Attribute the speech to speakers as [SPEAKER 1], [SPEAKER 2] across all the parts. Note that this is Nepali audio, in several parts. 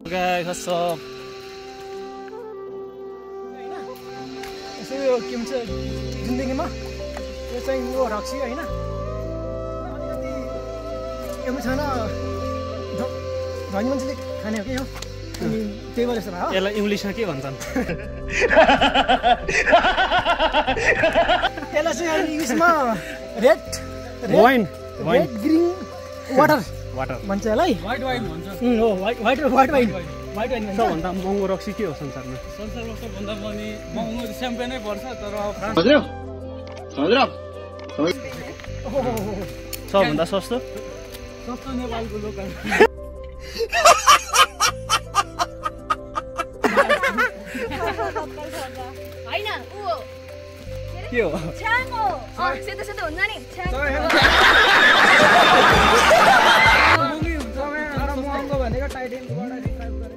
[SPEAKER 1] Guys, what's up?
[SPEAKER 2] यसो यो के भन्छ जिन्दगीमा यो चाहिँ यो रक्सी हैन अलिकति के भन्छ न धनी मान्छेले खाने हो के हो अनि त्यही भएर यस्तो भयो
[SPEAKER 1] यसलाई इङ्ग्लिसमा के भन्छन्
[SPEAKER 2] यसलाई चाहिँ इङ्ग्लिसमा red
[SPEAKER 1] wine
[SPEAKER 2] red green water
[SPEAKER 1] water
[SPEAKER 2] भन्छ यसलाई
[SPEAKER 3] व्हाइट वाइन भन्छ
[SPEAKER 2] हो व्हाइट वाइन
[SPEAKER 1] सबभन्दा महँगो रक्सी के हो संसारमा
[SPEAKER 3] संसारमा सबभन्दा पनि महँगो स्याम्पेनै पर्छ तर
[SPEAKER 1] सबभन्दा सस्तो
[SPEAKER 3] सस्तो नेपालको लोकल
[SPEAKER 4] हैन उ
[SPEAKER 1] के हो
[SPEAKER 4] छ्याङ हो सेतो सेतो हुन्छ नि छ्याङ
[SPEAKER 2] महँगो भनेको टाइटेनबाट डिस्क्राइब गरे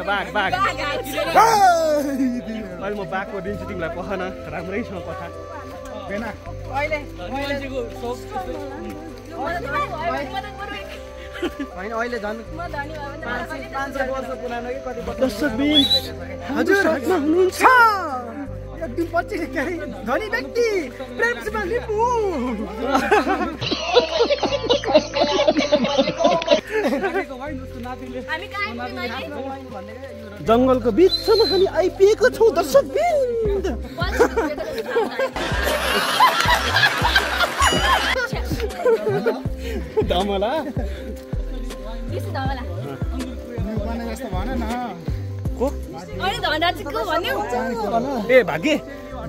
[SPEAKER 1] बाघ अहिले म बाघको दिन्छु तिमीलाई पख न राम्रैसँग पखा
[SPEAKER 3] मान्छेको सोच
[SPEAKER 2] होइन अहिले झन्
[SPEAKER 4] म धनी भयो भने
[SPEAKER 2] 500 वर्ष पुरानो कि कति वर्ष
[SPEAKER 1] दर्शकबिन हजुर हातमा हुनुहुन्छ
[SPEAKER 2] एकदम पछि क्यारे धनी व्यक्ति प्रेमसिंह लिम्बू
[SPEAKER 4] हामी कहाँ
[SPEAKER 1] जङ्गलको बिचमा हामी आइपुगेको छौँ दर्शकबिन धमला
[SPEAKER 4] किस धमला
[SPEAKER 2] भने जस्तो भन न
[SPEAKER 1] को
[SPEAKER 4] अनि धनराजको भन्यौ
[SPEAKER 1] ए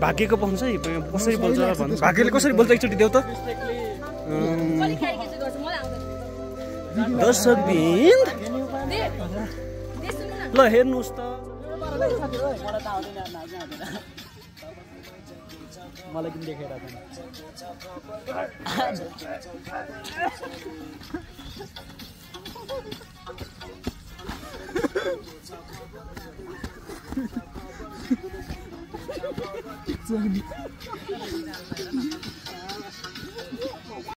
[SPEAKER 1] भाग्यको पाउँछ है कसरी बोल्छ भन्नु भाग्यले कसरी बोल्छ एकचोटि देऊ त
[SPEAKER 4] कसले ख्यारी के गर्छ मलाई आउँदैन
[SPEAKER 1] दर्शकबिन
[SPEAKER 4] दे सुन्नु न
[SPEAKER 1] ल हेर्नुहोस् त
[SPEAKER 3] मलाई पनि देखेर